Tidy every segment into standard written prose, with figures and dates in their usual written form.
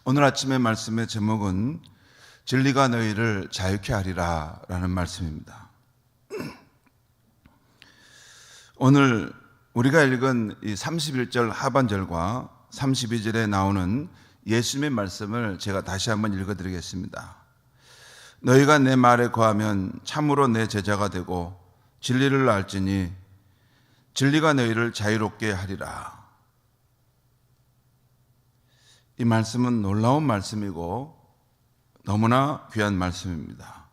오늘 아침의 말씀의 제목은 진리가 너희를 자유케 하리라 라는 말씀입니다. 오늘 우리가 읽은 이 31절 하반절과 32절에 나오는 예수님의 말씀을 제가 다시 한번 읽어드리겠습니다. 너희가 내 말에 거하면 참으로 내 제자가 되고 진리를 알지니 진리가 너희를 자유롭게 하리라. 이 말씀은 놀라운 말씀이고 너무나 귀한 말씀입니다.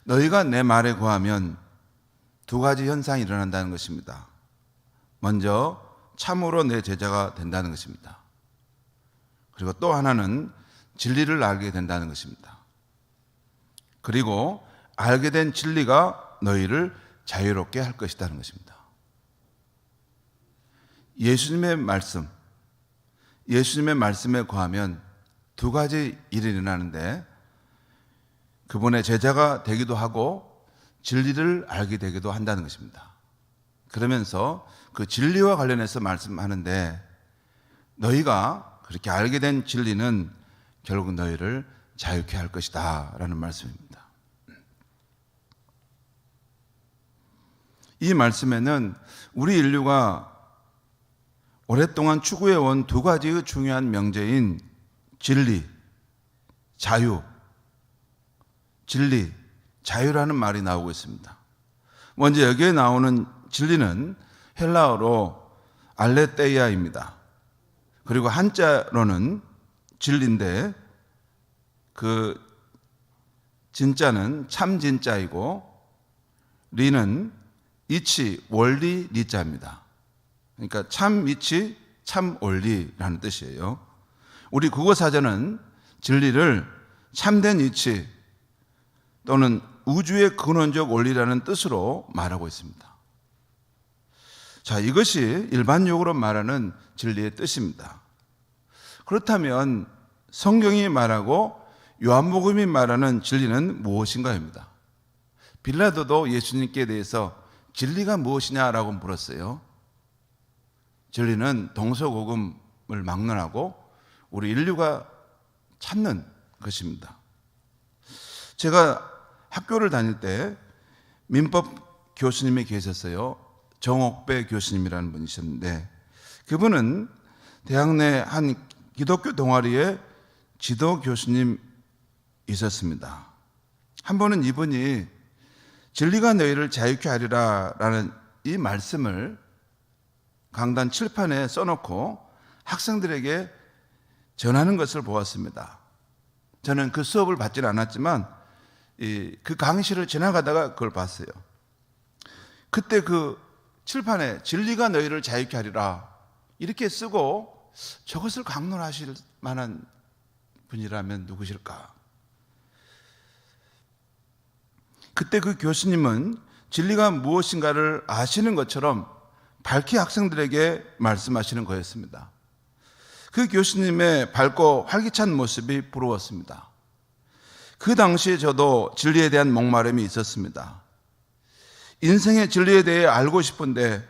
너희가 내 말에 거하면 두 가지 현상이 일어난다는 것입니다. 먼저 참으로 내 제자가 된다는 것입니다. 그리고 또 하나는 진리를 알게 된다는 것입니다. 그리고 알게 된 진리가 너희를 자유롭게 할 것이라는 것입니다. 예수님의 말씀에 거하면 두 가지 일이 일어나는데 그분의 제자가 되기도 하고 진리를 알게 되기도 한다는 것입니다. 그러면서 그 진리와 관련해서 말씀하는데 너희가 그렇게 알게 된 진리는 결국 너희를 자유케 할 것이다 라는 말씀입니다. 이 말씀에는 우리 인류가 오랫동안 추구해온 두 가지의 중요한 명제인 진리, 자유, 진리, 자유라는 말이 나오고 있습니다. 먼저 여기에 나오는 진리는 헬라어로 알레테이아입니다. 그리고 한자로는 진리인데 그 진짜는 참 진짜이고 리는 이치, 원리, 리자입니다. 그러니까 참 이치, 참 원리라는 뜻이에요. 우리 국어사전은 진리를 참된 이치 또는 우주의 근원적 원리라는 뜻으로 말하고 있습니다. 자, 이것이 일반적으로 말하는 진리의 뜻입니다. 그렇다면 성경이 말하고 요한복음이 말하는 진리는 무엇인가입니다. 빌라도도 예수님께 대해서 진리가 무엇이냐라고 물었어요. 진리는 동서고금을 막론하고 우리 인류가 찾는 것입니다. 제가 학교를 다닐 때 민법 교수님이 계셨어요. 정옥배 교수님이라는 분이셨는데 그분은 대학 내 한 기독교 동아리에 지도 교수님 있었습니다. 한 번은 이분이 진리가 너희를 자유케 하리라 라는 이 말씀을 강단 칠판에 써놓고 학생들에게 전하는 것을 보았습니다. 저는 그 수업을 받지는 않았지만 그 강의실을 지나가다가 그걸 봤어요. 그때 그 칠판에 진리가 너희를 자유케 하리라 이렇게 쓰고 저것을 강론하실 만한 분이라면 누구실까? 그때 그 교수님은 진리가 무엇인가를 아시는 것처럼 밝히 학생들에게 말씀하시는 거였습니다. 그 교수님의 밝고 활기찬 모습이 부러웠습니다. 그 당시에 저도 진리에 대한 목마름이 있었습니다. 인생의 진리에 대해 알고 싶은데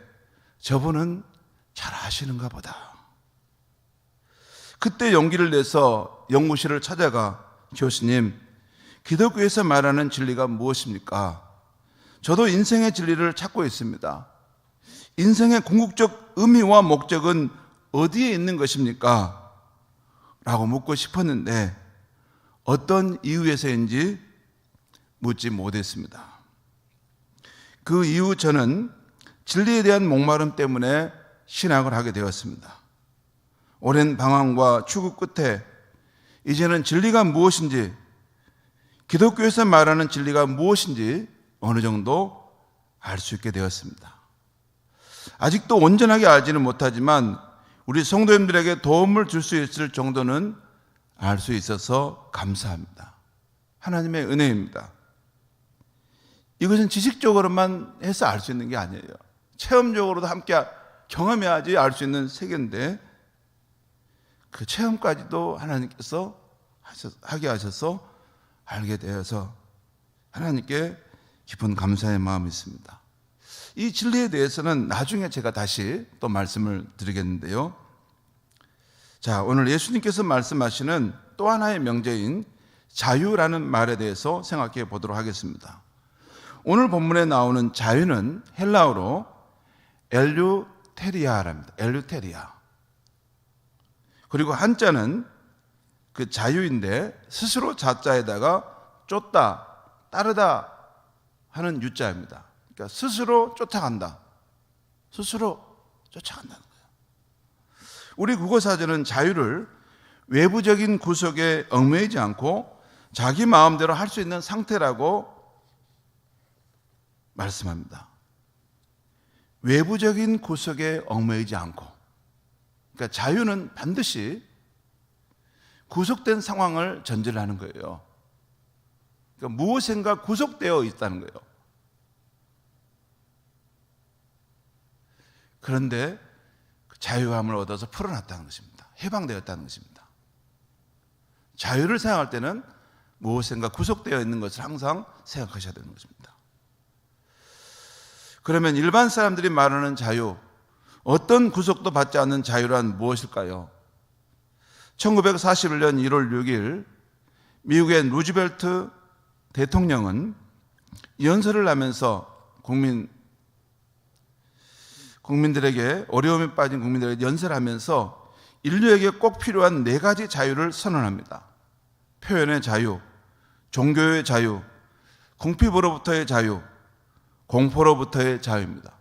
저분은 잘 아시는가 보다. 그때 용기를 내서 연구실을 찾아가 교수님, 기독교에서 말하는 진리가 무엇입니까? 저도 인생의 진리를 찾고 있습니다. 인생의 궁극적 의미와 목적은 어디에 있는 것입니까? 라고 묻고 싶었는데 어떤 이유에서인지 묻지 못했습니다. 그 이후 저는 진리에 대한 목마름 때문에 신학을 하게 되었습니다. 오랜 방황과 추구 끝에 이제는 진리가 무엇인지, 기독교에서 말하는 진리가 무엇인지 어느 정도 알 수 있게 되었습니다. 아직도 온전하게 알지는 못하지만 우리 성도님들에게 도움을 줄 수 있을 정도는 알 수 있어서 감사합니다. 하나님의 은혜입니다. 이것은 지식적으로만 해서 알 수 있는 게 아니에요. 체험적으로도 함께 경험해야지 알 수 있는 세계인데 그 체험까지도 하나님께서 하게 하셔서 알게 되어서 하나님께 깊은 감사의 마음이 있습니다. 이 진리에 대해서는 나중에 제가 다시 또 말씀을 드리겠는데요. 자, 오늘 예수님께서 말씀하시는 또 하나의 명제인 자유라는 말에 대해서 생각해 보도록 하겠습니다. 오늘 본문에 나오는 자유는 헬라어로 엘류테리아랍니다. 엘류테리아. 그리고 한자는 그 자유인데 스스로 자자에다가 쫓다, 따르다 하는 유자입니다. 그러니까 스스로 쫓아간다. 스스로 쫓아간다는 거예요. 우리 국어사전은 자유를 외부적인 구속에 얽매이지 않고 자기 마음대로 할 수 있는 상태라고 말씀합니다. 외부적인 구속에 얽매이지 않고, 그러니까 자유는 반드시 구속된 상황을 전제를 하는 거예요. 그러니까 무엇인가 구속되어 있다는 거예요. 그런데 자유함을 얻어서 풀어놨다는 것입니다. 해방되었다는 것입니다. 자유를 생각할 때는 무엇인가 구속되어 있는 것을 항상 생각하셔야 되는 것입니다. 그러면 일반 사람들이 말하는 자유, 어떤 구속도 받지 않는 자유란 무엇일까요? 1941년 1월 6일 미국의 루즈벨트 대통령은 연설을 하면서 국민들에게, 어려움에 빠진 국민들에게 연설하면서 인류에게 꼭 필요한 4가지 자유를 선언합니다. 표현의 자유, 종교의 자유, 궁핍으로부터의 자유, 공포로부터의 자유입니다.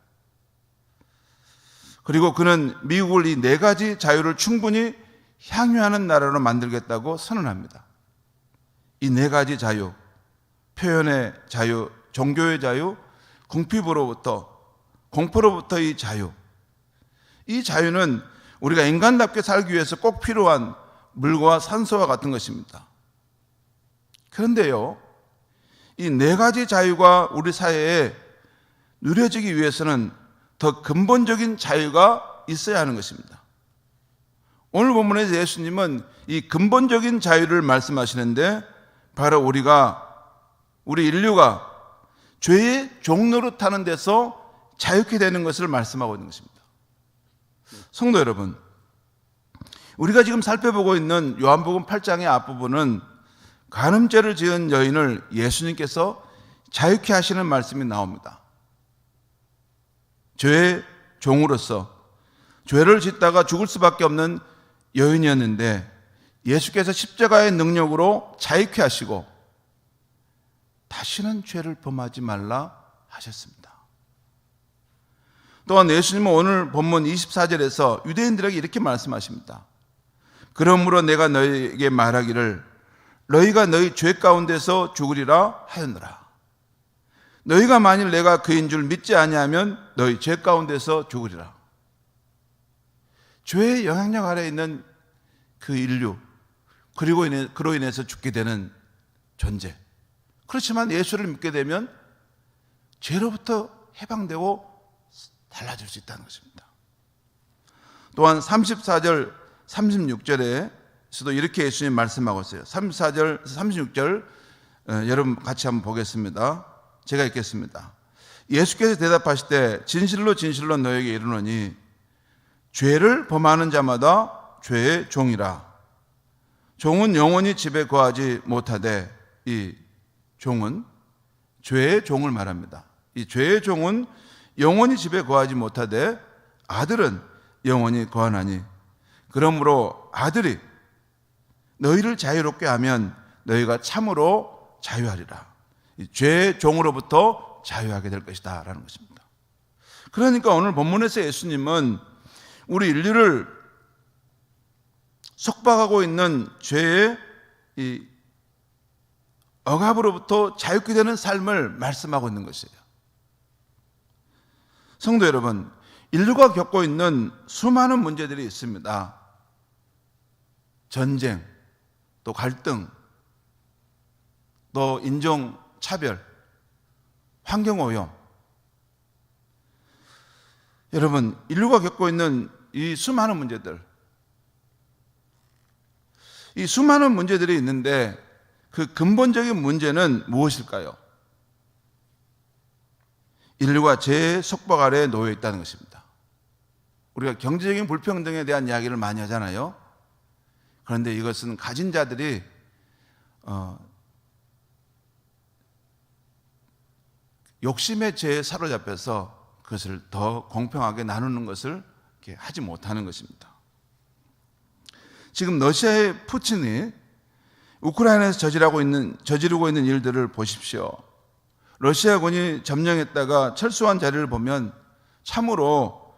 그리고 그는 미국을 이 4가지 자유를 충분히 향유하는 나라로 만들겠다고 선언합니다. 이 4가지 자유, 표현의 자유, 종교의 자유, 궁핍으로부터, 공포로부터의 자유. 이 자유는 우리가 인간답게 살기 위해서 꼭 필요한 물과 산소와 같은 것입니다. 그런데요, 이 4가지 자유가 우리 사회에 누려지기 위해서는 더 근본적인 자유가 있어야 하는 것입니다. 오늘 본문에서 예수님은 이 근본적인 자유를 말씀하시는데 바로 우리 인류가 죄의 종노릇하는 데서 자유케 되는 것을 말씀하고 있는 것입니다. 성도 여러분, 우리가 지금 살펴보고 있는 요한복음 8장의 앞부분은 간음죄를 지은 여인을 예수님께서 자유케 하시는 말씀이 나옵니다. 죄의 종으로서 죄를 짓다가 죽을 수밖에 없는 여인이었는데 예수께서 십자가의 능력으로 자유케 하시고 다시는 죄를 범하지 말라 하셨습니다. 또한 예수님은 오늘 본문 24절에서 유대인들에게 이렇게 말씀하십니다. 그러므로 내가 너희에게 말하기를 너희가 너희 죄 가운데서 죽으리라 하였노라. 너희가 만일 내가 그인 줄 믿지 아니하면 너희 죄 가운데서 죽으리라. 죄의 영향력 아래 있는 그 인류, 그리고 그로 인해서 죽게 되는 존재. 그렇지만 예수를 믿게 되면 죄로부터 해방되고 달라질 수 있다는 것입니다. 또한 34절, 36절에서도 이렇게 예수님 말씀하고 있어요. 34절, 36절 여러분 같이 한번 보겠습니다. 제가 읽겠습니다. 예수께서 대답하시되 진실로 진실로 너에게 이르노니 죄를 범하는 자마다 죄의 종이라. 종은 영원히 집에 거하지 못하되, 이 종은 죄의 종을 말합니다. 이 죄의 종은 영원히 집에 거하지 못하되 아들은 영원히 거하나니 그러므로 아들이 너희를 자유롭게 하면 너희가 참으로 자유하리라. 죄의 종으로부터 자유하게 될 것이다 라는 것입니다. 그러니까 오늘 본문에서 예수님은 우리 인류를 속박하고 있는 죄의 이 억압으로부터 자유케 되는 삶을 말씀하고 있는 것이에요. 성도 여러분, 인류가 겪고 있는 수많은 문제들이 있습니다. 전쟁, 또 갈등, 또 인종차별, 환경오염. 여러분, 인류가 겪고 있는 이 수많은 문제들, 이 수많은 문제들이 있는데 그 근본적인 문제는 무엇일까요? 인류가 죄의 속박 아래에 놓여 있다는 것입니다. 우리가 경제적인 불평등에 대한 이야기를 많이 하잖아요. 그런데 이것은 가진 자들이 욕심의 죄에 사로잡혀서 그것을 더 공평하게 나누는 것을 이렇게 하지 못하는 것입니다. 지금 러시아의 푸틴이 우크라이나에서 저지르고 있는 일들을 보십시오. 러시아군이 점령했다가 철수한 자리를 보면 참으로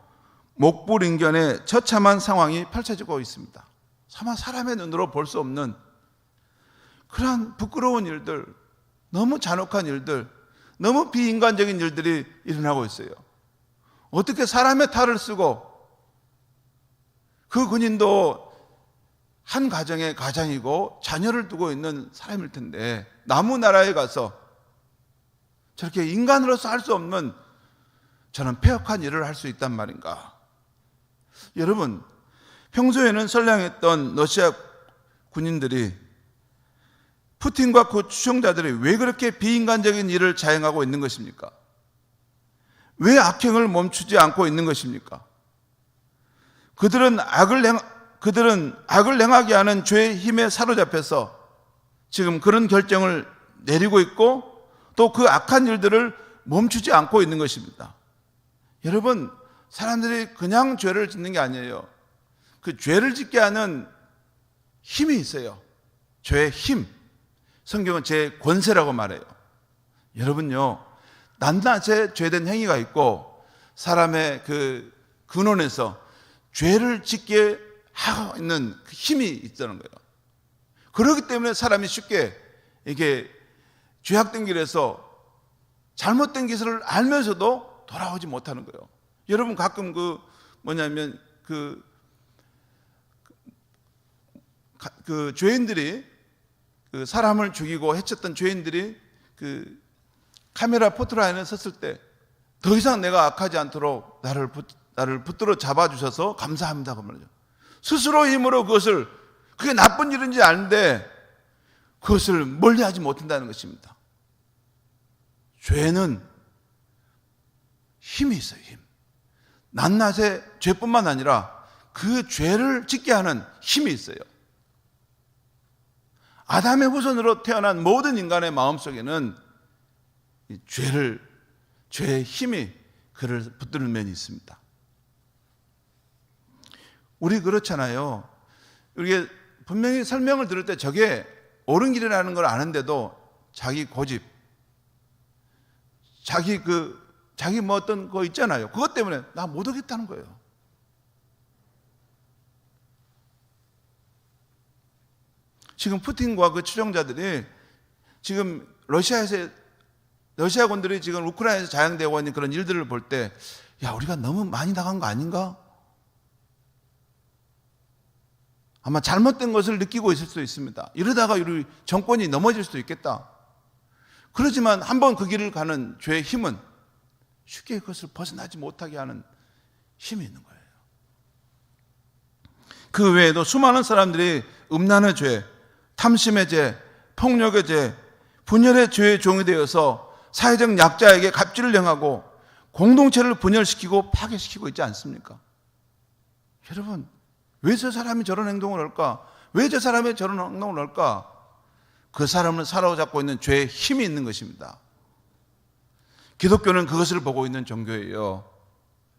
목불인견의 처참한 상황이 펼쳐지고 있습니다. 차마 사람의 눈으로 볼 수 없는 그러한 부끄러운 일들, 너무 잔혹한 일들, 너무 비인간적인 일들이 일어나고 있어요. 어떻게 사람의 탈을 쓰고 그 군인도 한 가정의 가장이고 자녀를 두고 있는 사람일 텐데 남의 나라에 가서 저렇게 인간으로서 할 수 없는 저는 폐역한 일을 할 수 있단 말인가. 여러분, 평소에는 선량했던 러시아 군인들이 푸틴과 그 추종자들이 왜 그렇게 비인간적인 일을 자행하고 있는 것입니까? 왜 악행을 멈추지 않고 있는 것입니까? 그들은 악을 행하게 하는 죄의 힘에 사로잡혀서 지금 그런 결정을 내리고 있고 또 그 악한 일들을 멈추지 않고 있는 것입니다. 여러분, 사람들이 그냥 죄를 짓는 게 아니에요. 그 죄를 짓게 하는 힘이 있어요. 죄의 힘. 성경은 죄의 권세라고 말해요. 여러분요, 낱낱이 죄된 행위가 있고 사람의 그 근원에서 죄를 짓게 하고 있는 그 힘이 있다는 거예요. 그렇기 때문에 사람이 쉽게 이게 죄악된 길에서 잘못된 기술을 알면서도 돌아오지 못하는 거예요. 여러분 가끔 그 죄인들이 그 사람을 죽이고 해쳤던 죄인들이 그 카메라 포트라인에 섰을 때 더 이상 내가 악하지 않도록 나를 붙들어 잡아주셔서 감사합니다. 그 말이죠. 스스로 힘으로 그게 나쁜 일인지 아는데 그것을 멀리하지 못한다는 것입니다. 죄는 힘이 있어요. 힘. 낱낱의 죄뿐만 아니라 그 죄를 짓게 하는 힘이 있어요. 아담의 후손으로 태어난 모든 인간의 마음속에는 죄의 힘이 그를 붙드는 면이 있습니다. 우리 그렇잖아요. 우리가 분명히 설명을 들을 때 저게 옳은 길이라는 걸 아는데도 자기 고집, 자기 어떤 거 있잖아요. 그것 때문에 나 못 오겠다는 거예요. 지금 푸틴과 그 추종자들이 지금 러시아군들이 지금 우크라이나에서 자행되고 있는 그런 일들을 볼 때, 야, 우리가 너무 많이 나간 거 아닌가? 아마 잘못된 것을 느끼고 있을 수도 있습니다. 이러다가 우리 정권이 넘어질 수도 있겠다. 그렇지만 한번 그 길을 가는 죄의 힘은 쉽게 그것을 벗어나지 못하게 하는 힘이 있는 거예요. 그 외에도 수많은 사람들이 음란의 죄, 탐심의 죄, 폭력의 죄, 분열의 죄의 종이 되어서 사회적 약자에게 갑질을 행하고 공동체를 분열시키고 파괴시키고 있지 않습니까? 여러분, 왜 저 사람이 저런 행동을 할까? 왜 저 사람이 저런 행동을 할까? 그 사람을 사로잡고 있는 죄의 힘이 있는 것입니다. 기독교는 그것을 보고 있는 종교예요.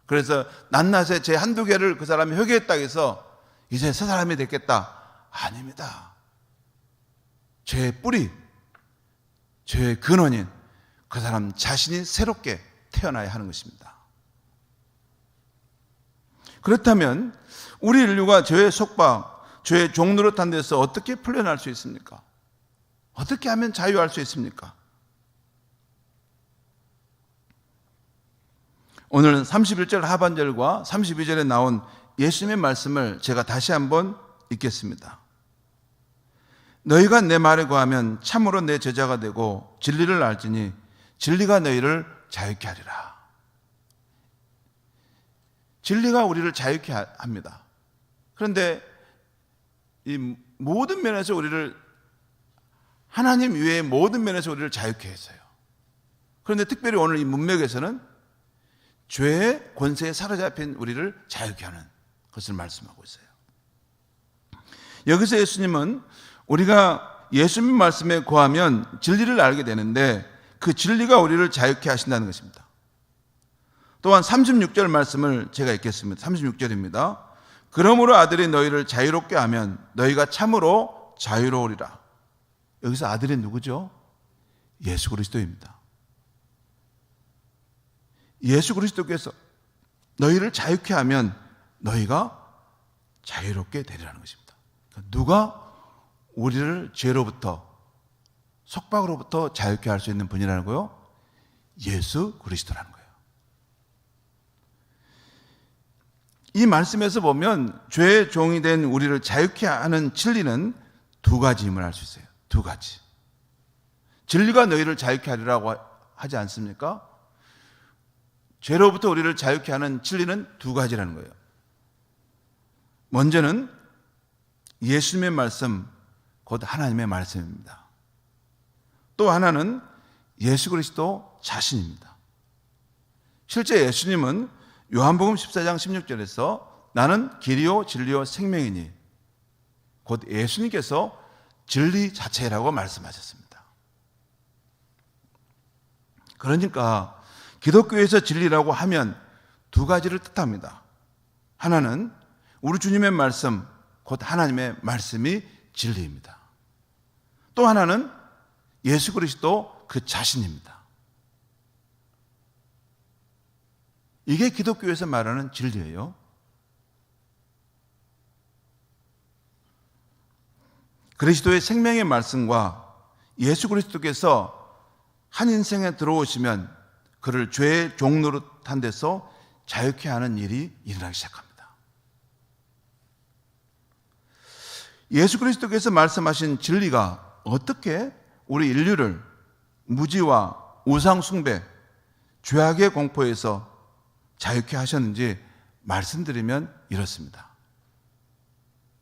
그래서 낱낱의 죄 한두 개를 그 사람이 회개했다고 해서 이제 새 사람이 됐겠다. 아닙니다. 죄의 뿌리, 죄의 근원인 그 사람 자신이 새롭게 태어나야 하는 것입니다. 그렇다면 우리 인류가 죄의 속박, 죄의 종노릇한 데서 어떻게 풀려날 수 있습니까? 어떻게 하면 자유할 수 있습니까? 오늘은 31절 하반절과 32절에 나온 예수님의 말씀을 제가 다시 한번 읽겠습니다. 너희가 내 말에 거하면 참으로 내 제자가 되고 진리를 알지니 진리가 너희를 자유케 하리라. 진리가 우리를 자유케 합니다. 그런데 이 모든 면에서 우리를, 하나님 외의 모든 면에서 우리를 자유케 했어요. 그런데 특별히 오늘 이 문맥에서는 죄의 권세에 사로잡힌 우리를 자유케 하는 것을 말씀하고 있어요. 여기서 예수님은 우리가 예수님 말씀에 거하면 진리를 알게 되는데 그 진리가 우리를 자유케 하신다는 것입니다. 또한 36절 말씀을 제가 읽겠습니다. 36절입니다. 그러므로 아들이 너희를 자유롭게 하면 너희가 참으로 자유로우리라. 여기서 아들이 누구죠? 예수 그리스도입니다. 예수 그리스도께서 너희를 자유케 하면 너희가 자유롭게 되리라는 것입니다. 누가 우리를 죄로부터, 속박으로부터 자유케 할 수 있는 분이라고요? 예수 그리스도라는 거예요. 이 말씀에서 보면 죄의 종이 된 우리를 자유케 하는 진리는 두 가지임을 알 수 있어요. 두 가지. 진리가 너희를 자유케 하리라고 하지 않습니까? 죄로부터 우리를 자유케 하는 진리는 두 가지라는 거예요. 먼저는 예수님의 말씀, 곧 하나님의 말씀입니다. 또 하나는 예수 그리스도 자신입니다. 실제 예수님은 요한복음 14장 16절에서 나는 길이요 진리요 생명이니 곧 예수님께서 진리 자체라고 말씀하셨습니다. 그러니까 기독교에서 진리라고 하면 두 가지를 뜻합니다. 하나는 우리 주님의 말씀, 곧 하나님의 말씀이 진리입니다. 또 하나는 예수 그리스도 그 자신입니다. 이게 기독교에서 말하는 진리예요. 그리스도의 생명의 말씀과 예수 그리스도께서 한 인생에 들어오시면 그를 죄의 종노릇한 데서 자유케 하는 일이 일어나기 시작합니다. 예수 그리스도께서 말씀하신 진리가 어떻게 우리 인류를 무지와 우상 숭배, 죄악의 공포에서 자유케 하셨는지 말씀드리면 이렇습니다.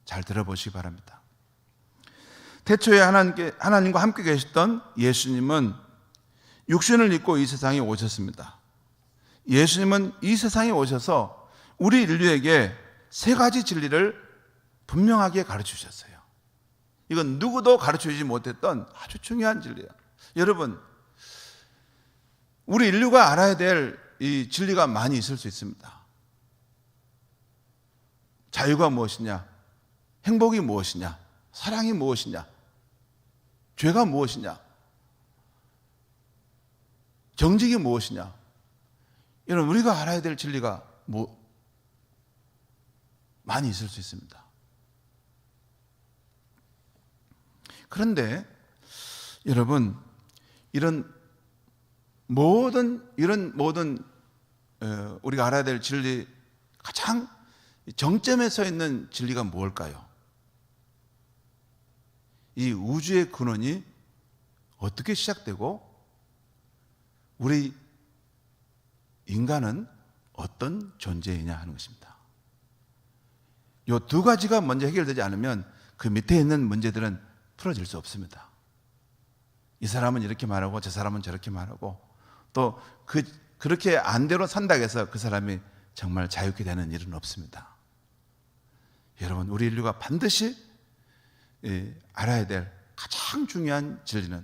잘 들어보시기 바랍니다. 태초에 하나님과 함께 계셨던 예수님은 육신을 입고 이 세상에 오셨습니다. 예수님은 이 세상에 오셔서 우리 인류에게 세 가지 진리를 분명하게 가르쳐 주셨어요. 이건 누구도 가르쳐 주지 못했던 아주 중요한 진리예요. 여러분, 우리 인류가 알아야 될 이 진리가 많이 있을 수 있습니다. 자유가 무엇이냐? 행복이 무엇이냐? 사랑이 무엇이냐? 죄가 무엇이냐? 정직이 무엇이냐? 이런 우리가 알아야 될 진리가 많이 있을 수 있습니다. 그런데 여러분, 이런 모든 우리가 알아야 될 진리 가장 정점에 서 있는 진리가 무엇일까요? 이 우주의 근원이 어떻게 시작되고 우리 인간은 어떤 존재이냐 하는 것입니다. 이 두 가지가 먼저 해결되지 않으면 그 밑에 있는 문제들은 풀어질 수 없습니다. 이 사람은 이렇게 말하고 저 사람은 저렇게 말하고 또 그렇게 안대로 산다고 해서 그 사람이 정말 자유케 되는 일은 없습니다. 여러분, 우리 인류가 반드시 알아야 될 가장 중요한 진리는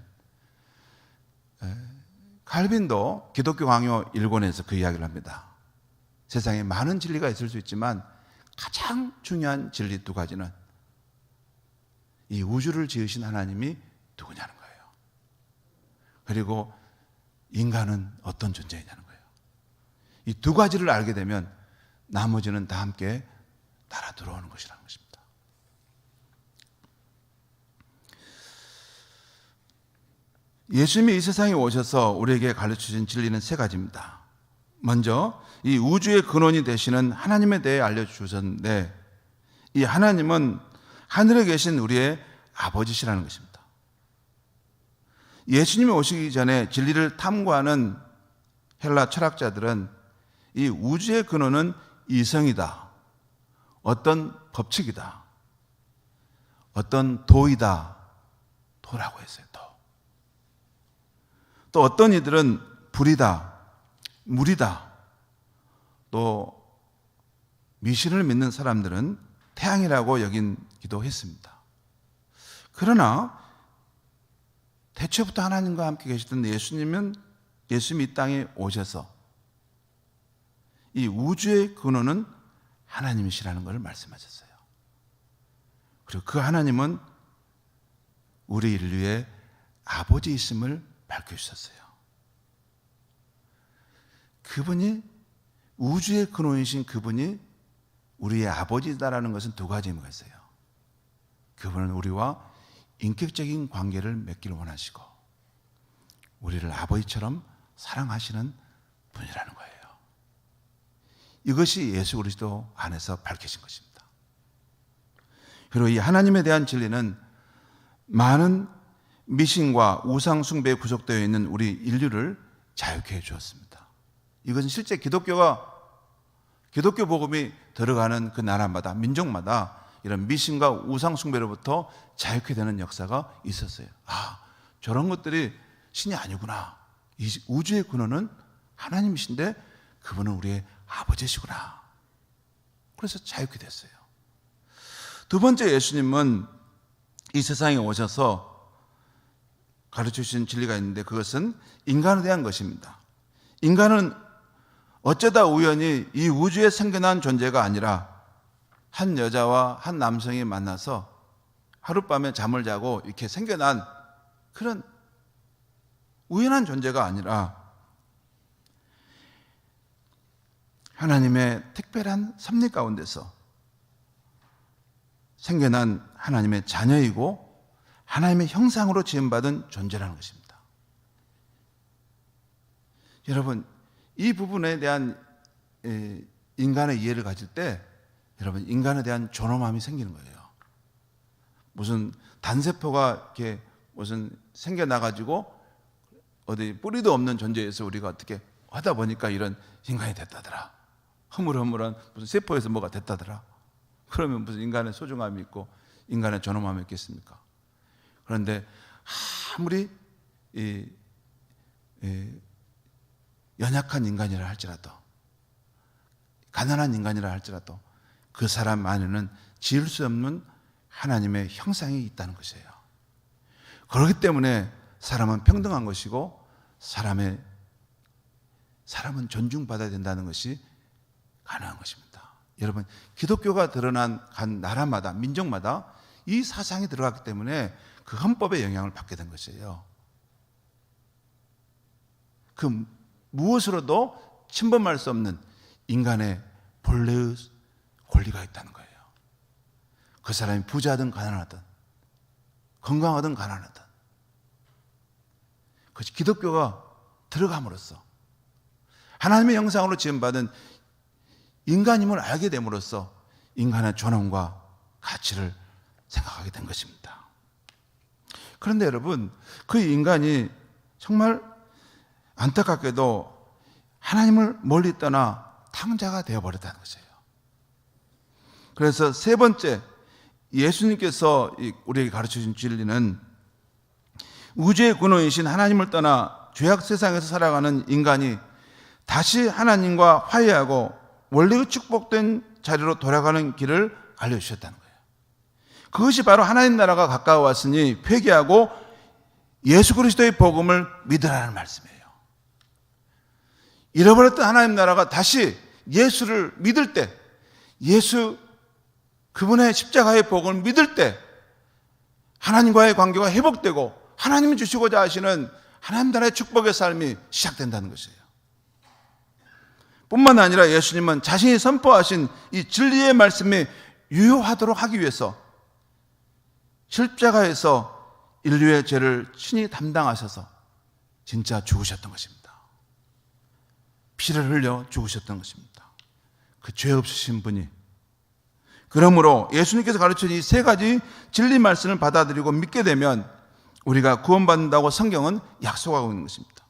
칼빈도 기독교 강요 1권에서 그 이야기를 합니다. 세상에 많은 진리가 있을 수 있지만 가장 중요한 진리 두 가지는 이 우주를 지으신 하나님이 누구냐는 거예요. 그리고 인간은 어떤 존재이냐는 거예요. 이 두 가지를 알게 되면 나머지는 다 함께 따라 들어오는 것이라는 것입니다. 예수님이 이 세상에 오셔서 우리에게 가르쳐주신 진리는 세 가지입니다. 먼저 이 우주의 근원이 되시는 하나님에 대해 알려주셨는데 이 하나님은 하늘에 계신 우리의 아버지시라는 것입니다. 예수님이 오시기 전에 진리를 탐구하는 헬라 철학자들은 이 우주의 근원은 이성이다, 어떤 법칙이다, 어떤 도이다, 도라고 했어요. 또 어떤 이들은 불이다, 물이다, 또 미신을 믿는 사람들은 태양이라고 여긴 하기도 했습니다. 그러나 태초부터 하나님과 함께 계시던 예수님이 이 땅에 오셔서 이 우주의 근원은 하나님이시라는 것을 말씀하셨어요. 그리고 그 하나님은 우리 인류의 아버지이심을 밝혀주셨어요. 그분이 우주의 근원이신 그분이 우리의 아버지다라는 것은 두 가지 의미가 있어요. 그분은 우리와 인격적인 관계를 맺기를 원하시고 우리를 아버지처럼 사랑하시는 분이라는 거예요. 이것이 예수 그리스도 안에서 밝혀진 것입니다. 그리고 이 하나님에 대한 진리는 많은 미신과 우상 숭배에 구속되어 있는 우리 인류를 자유케 해 주었습니다. 이것은 실제 기독교 복음이 들어가는 그 나라마다 민족마다 이런 미신과 우상 숭배로부터 자유케 되는 역사가 있었어요. 아, 저런 것들이 신이 아니구나. 이 우주의 근원은 하나님이신데 그분은 우리의 아버지시구나. 그래서 자유케 됐어요. 두 번째, 예수님은 이 세상에 오셔서 가르쳐 주신 진리가 있는데 그것은 인간에 대한 것입니다. 인간은 어쩌다 우연히 이 우주에 생겨난 존재가 아니라 한 여자와 한 남성이 만나서 하룻밤에 잠을 자고 이렇게 생겨난 그런 우연한 존재가 아니라 하나님의 특별한 섭리 가운데서 생겨난 하나님의 자녀이고 하나님의 형상으로 지음받은 존재라는 것입니다. 여러분, 이 부분에 대한 인간의 이해를 가질 때 여러분, 인간에 대한 존엄함이 생기는 거예요. 무슨 단세포가 이렇게 무슨 생겨나가지고 어디 뿌리도 없는 존재에서 우리가 어떻게 하다 보니까 이런 인간이 됐다더라. 허물허물한 무슨 세포에서 뭐가 됐다더라. 그러면 무슨 인간의 소중함이 있고 인간의 존엄함이 있겠습니까? 그런데 아무리 연약한 인간이라 할지라도 가난한 인간이라 할지라도 그 사람 안에는 지을 수 없는 하나님의 형상이 있다는 것이에요. 그렇기 때문에 사람은 평등한 것이고 사람은 존중받아야 된다는 것이 가능한 것입니다. 여러분, 기독교가 드러난 간 나라마다 민족마다 이 사상이 들어갔기 때문에 그 헌법의 영향을 받게 된 것이에요. 그 무엇으로도 침범할 수 없는 인간의 본래의 권리가 있다는 거예요. 그 사람이 부자든 가난하든 건강하든 가난하든 그것이 기독교가 들어감으로써 하나님의 형상으로 지음받은 인간임을 알게 됨으로써 인간의 존엄과 가치를 생각하게 된 것입니다. 그런데 여러분, 그 인간이 정말 안타깝게도 하나님을 멀리 떠나 탕자가 되어버렸다는 것이에요. 그래서 세 번째, 예수님께서 우리에게 가르쳐주신 진리는 우주의 근원이신 하나님을 떠나 죄악 세상에서 살아가는 인간이 다시 하나님과 화해하고 원래의 축복된 자리로 돌아가는 길을 알려주셨다는 거예요. 그것이 바로 하나님 나라가 가까워왔으니 회개하고 예수 그리스도의 복음을 믿으라는 말씀이에요. 잃어버렸던 하나님 나라가 다시 예수를 믿을 때, 그분의 십자가의 복음을 믿을 때 하나님과의 관계가 회복되고 하나님이 주시고자 하시는 하나님 나라의 축복의 삶이 시작된다는 것이에요. 뿐만 아니라 예수님은 자신이 선포하신 이 진리의 말씀이 유효하도록 하기 위해서 십자가에서 인류의 죄를 친히 담당하셔서 진짜 죽으셨던 것입니다. 피를 흘려 죽으셨던 것입니다. 그 죄 없으신 분이. 그러므로 예수님께서 가르친 이 세 가지 진리 말씀을 받아들이고 믿게 되면 우리가 구원받는다고 성경은 약속하고 있는 것입니다.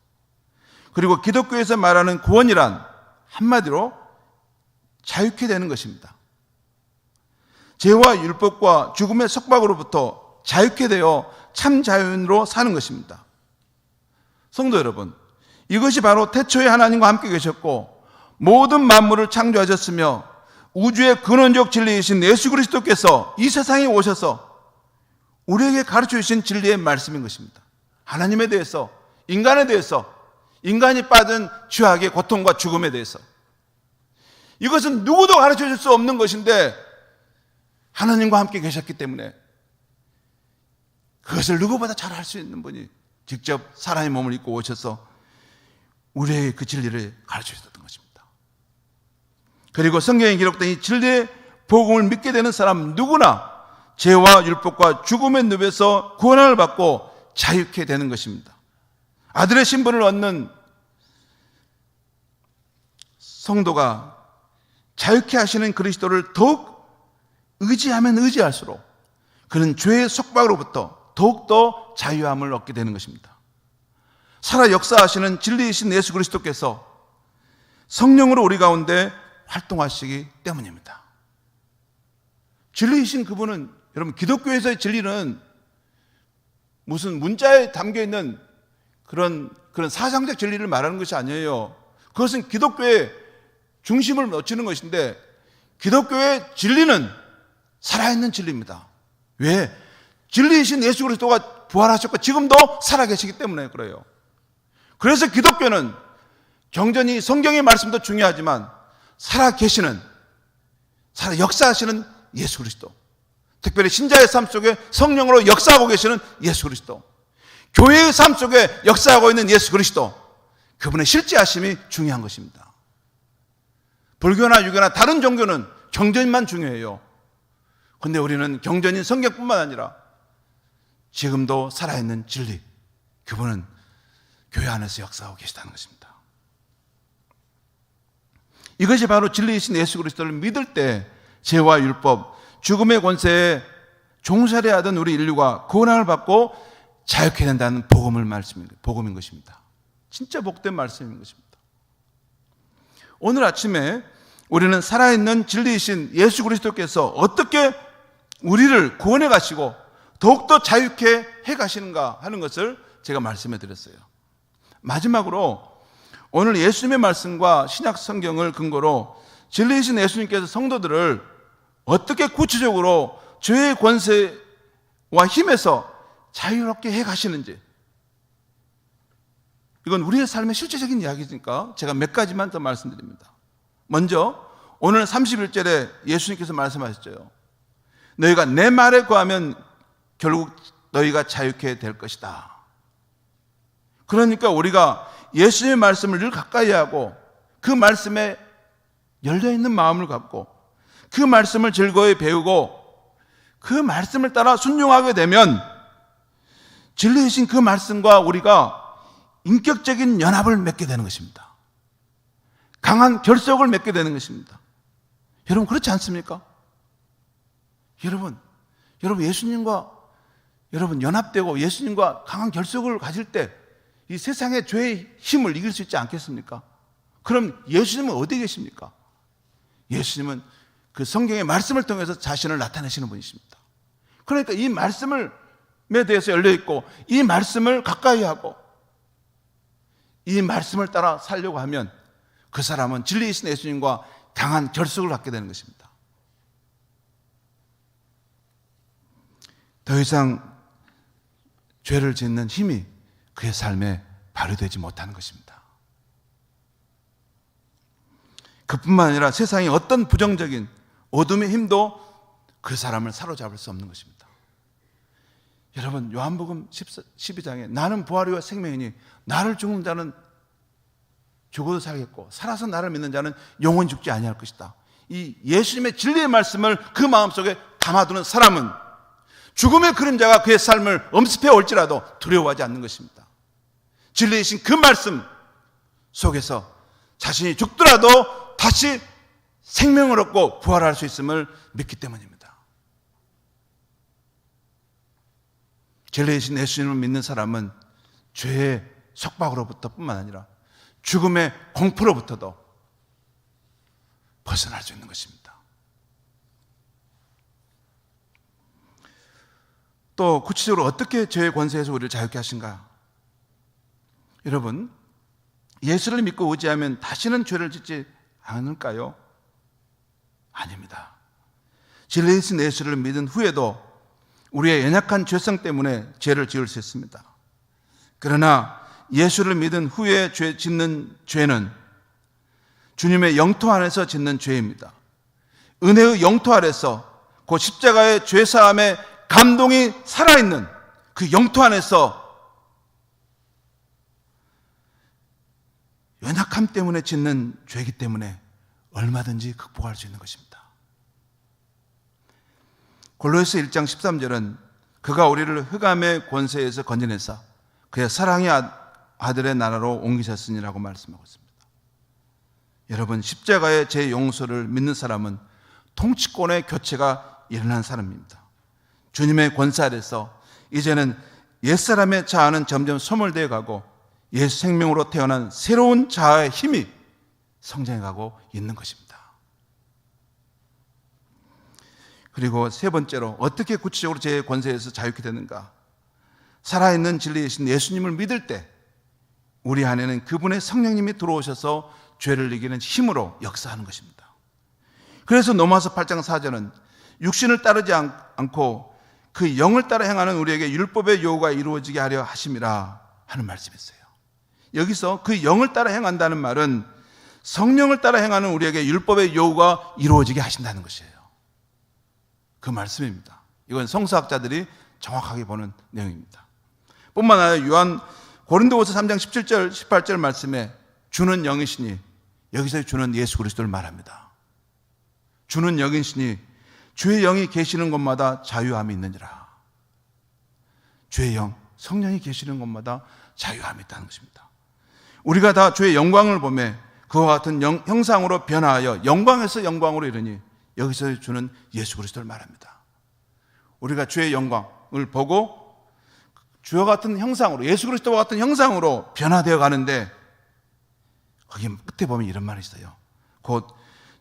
그리고 기독교에서 말하는 구원이란 한마디로 자유케 되는 것입니다. 죄와 율법과 죽음의 속박으로부터 자유케 되어 참 자유인으로 사는 것입니다. 성도 여러분, 이것이 바로 태초에 하나님과 함께 계셨고 모든 만물을 창조하셨으며 우주의 근원적 진리이신 예수 그리스도께서 이 세상에 오셔서 우리에게 가르쳐 주신 진리의 말씀인 것입니다. 하나님에 대해서, 인간에 대해서, 인간이 빠진 죄악의 고통과 죽음에 대해서. 이것은 누구도 가르쳐 줄 수 없는 것인데 하나님과 함께 계셨기 때문에 그것을 누구보다 잘 할 수 있는 분이 직접 사람의 몸을 입고 오셔서 우리에게 그 진리를 가르쳐 주셨던 것입니다. 그리고 성경에 기록된 이 진리의 복음을 믿게 되는 사람 누구나 죄와 율법과 죽음의 늪에서 구원을 받고 자유케 되는 것입니다. 아들의 신분을 얻는 성도가 자유케 하시는 그리스도를 더욱 의지하면 의지할수록 그는 죄의 속박으로부터 더욱더 자유함을 얻게 되는 것입니다. 살아 역사하시는 진리이신 예수 그리스도께서 성령으로 우리 가운데 활동하시기 때문입니다. 진리이신 그분은, 여러분, 기독교에서의 진리는 무슨 문자에 담겨있는 그런 사상적 진리를 말하는 것이 아니에요. 그것은 기독교의 중심을 놓치는 것인데, 기독교의 진리는 살아있는 진리입니다. 왜? 진리이신 예수 그리스도가 부활하셨고 지금도 살아계시기 때문에 그래요. 그래서 기독교는 경전이 성경의 말씀도 중요하지만 살아계시는, 살아 역사하시는 예수 그리스도, 특별히 신자의 삶 속에 성령으로 역사하고 계시는 예수 그리스도, 교회의 삶 속에 역사하고 있는 예수 그리스도, 그분의 실제하심이 중요한 것입니다. 불교나 유교나 다른 종교는 경전만 중요해요. 그런데 우리는 경전인 성경뿐만 아니라 지금도 살아있는 진리, 그분은 교회 안에서 역사하고 계시다는 것입니다. 이것이 바로 진리이신 예수 그리스도를 믿을 때 죄와 율법, 죽음의 권세에 종살이 하던 우리 인류가 구원을 받고 자유케 된다는 복음인 것입니다. 진짜 복된 말씀인 것입니다. 오늘 아침에 우리는 살아있는 진리이신 예수 그리스도께서 어떻게 우리를 구원해 가시고 더욱더 자유케 해 가시는가 하는 것을 제가 말씀해 드렸어요. 마지막으로 오늘 예수님의 말씀과 신약 성경을 근거로 진리이신 예수님께서 성도들을 어떻게 구체적으로 죄의 권세와 힘에서 자유롭게 해 가시는지, 이건 우리의 삶의 실제적인 이야기니까 제가 몇 가지만 더 말씀드립니다. 먼저 오늘 31절에 예수님께서 말씀하셨죠. 너희가 내 말에 거하면 결국 너희가 자유케 될 것이다. 그러니까 우리가 예수님의 말씀을 늘 가까이 하고 그 말씀에 열려있는 마음을 갖고 그 말씀을 즐거이 배우고 그 말씀을 따라 순종하게 되면 진리이신 그 말씀과 우리가 인격적인 연합을 맺게 되는 것입니다. 강한 결속을 맺게 되는 것입니다. 여러분, 그렇지 않습니까? 여러분 예수님과 연합되고 예수님과 강한 결속을 가질 때 이 세상의 죄의 힘을 이길 수 있지 않겠습니까? 그럼 예수님은 어디에 계십니까? 예수님은 그 성경의 말씀을 통해서 자신을 나타내시는 분이십니다. 그러니까 이 말씀에 대해서 열려있고 이 말씀을 가까이 하고 이 말씀을 따라 살려고 하면 그 사람은 진리이신 예수님과 강한 결속을 갖게 되는 것입니다. 더 이상 죄를 짓는 힘이 그의 삶에 발휘되지 못하는 것입니다. 그뿐만 아니라 세상의 어떤 부정적인 어둠의 힘도 그 사람을 사로잡을 수 없는 것입니다. 여러분, 요한복음 12장에 나는 부활이와 생명이니 나를 죽는 자는 죽어도 살겠고 살아서 나를 믿는 자는 영원히 죽지 아니할 것이다. 이 예수님의 진리의 말씀을 그 마음속에 담아두는 사람은 죽음의 그림자가 그의 삶을 엄습해 올지라도 두려워하지 않는 것입니다. 진리이신 그 말씀 속에서 자신이 죽더라도 다시 생명을 얻고 부활할 수 있음을 믿기 때문입니다. 진리이신 예수님을 믿는 사람은 죄의 속박으로부터 뿐만 아니라 죽음의 공포로부터도 벗어날 수 있는 것입니다. 또 구체적으로 어떻게 죄의 권세에서 우리를 자유케 하신가? 여러분, 예수를 믿고 의지하면 다시는 죄를 짓지 않을까요? 아닙니다. 진리이신 예수를 믿은 후에도 우리의 연약한 죄성 때문에 죄를 지을 수 있습니다. 그러나 예수를 믿은 후에 짓는 죄는 주님의 영토 안에서 짓는 죄입니다. 은혜의 영토 아래서 그 십자가의 죄사함의 감동이 살아있는 그 영토 안에서 연약함 때문에 짓는 죄이기 때문에 얼마든지 극복할 수 있는 것입니다. 골로새 1장 13절은 그가 우리를 흑암의 권세에서 건져내사 그의 사랑의 아들의 나라로 옮기셨으니라고 말씀하고 있습니다. 여러분, 십자가의 제 용서를 믿는 사람은 통치권의 교체가 일어난 사람입니다. 주님의 권세 아래서 이제는 옛사람의 자아는 점점 소멸되어 가고 예수 생명으로 태어난 새로운 자아의 힘이 성장해 가고 있는 것입니다. 그리고 세 번째로 어떻게 구체적으로 제 권세에서 자유케 되는가? 살아있는 진리이신 예수님을 믿을 때 우리 안에는 그분의 성령님이 들어오셔서 죄를 이기는 힘으로 역사하는 것입니다. 그래서 로마서 8장 4절은 육신을 따르지 않고 그 영을 따라 행하는 우리에게 율법의 요구가 이루어지게 하려 하심이라 하는 말씀이 있어요. 여기서 그 영을 따라 행한다는 말은 성령을 따라 행하는 우리에게 율법의 요구가 이루어지게 하신다는 것이에요. 그 말씀입니다. 이건 성서학자들이 정확하게 보는 내용입니다. 뿐만 아니라 고린도후서 3장 17절 18절 말씀에 주는 영이시니, 여기서 주는 예수 그리스도를 말합니다. 주는 영이시니 주의 영이 계시는 곳마다 자유함이 있느니라. 주의 영, 성령이 계시는 곳마다 자유함이 있다는 것입니다. 우리가 다 주의 영광을 보며 그와 같은 형상으로 변화하여 영광에서 영광으로 이르니, 여기서 주는 예수 그리스도를 말합니다. 우리가 주의 영광을 보고 주와 같은 형상으로, 예수 그리스도와 같은 형상으로 변화되어 가는데, 거기 끝에 보면 이런 말이 있어요. 곧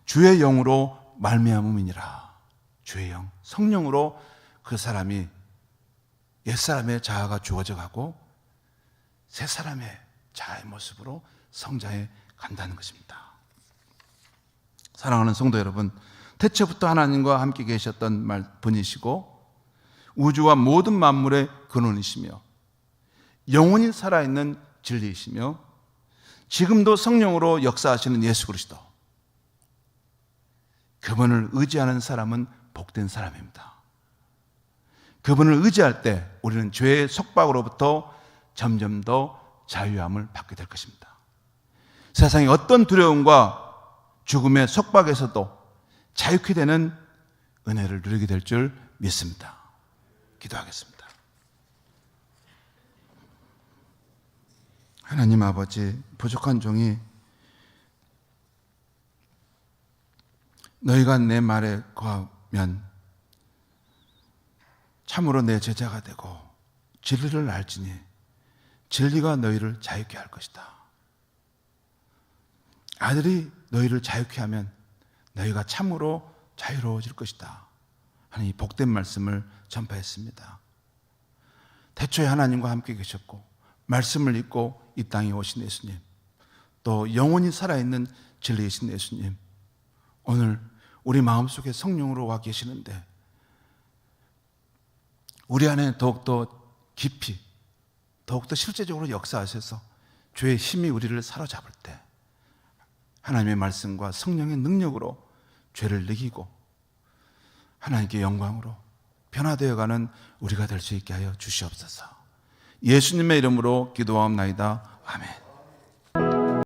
주의 영으로 말미암음이니라. 주의 영, 성령으로 그 사람이 옛사람의 자아가 주어져 가고 새 사람의 자아의 모습으로 성장해 간다는 것입니다. 사랑하는 성도 여러분, 태초부터 하나님과 함께 계셨던 분이시고 우주와 모든 만물의 근원이시며 영원히 살아있는 진리이시며 지금도 성령으로 역사하시는 예수 그리스도, 그분을 의지하는 사람은 복된 사람입니다. 그분을 의지할 때 우리는 죄의 속박으로부터 점점 더 자유함을 받게 될 것입니다. 세상의 어떤 두려움과 죽음의 속박에서도 자유케 되는 은혜를 누리게 될 줄 믿습니다. 기도하겠습니다. 하나님 아버지, 부족한 종이 너희가 내 말에 거하면 참으로 내 제자가 되고 진리를 알지니 진리가 너희를 자유케 할 것이다. 아들이 너희를 자유케 하면 너희가 참으로 자유로워질 것이다 하는 이 복된 말씀을 전파했습니다. 태초에 하나님과 함께 계셨고 말씀을 읽고 이 땅에 오신 예수님, 또 영원히 살아있는 진리이신 예수님, 오늘 우리 마음속에 성령으로 와 계시는데 우리 안에 더욱더 깊이, 더욱더 실제적으로 역사하셔서 죄의 힘이 우리를 사로잡을 때 하나님의 말씀과 성령의 능력으로 죄를 이기고 하나님께 영광으로 변화되어가는 우리가 될 수 있게 하여 주시옵소서. 예수님의 이름으로 기도하옵나이다.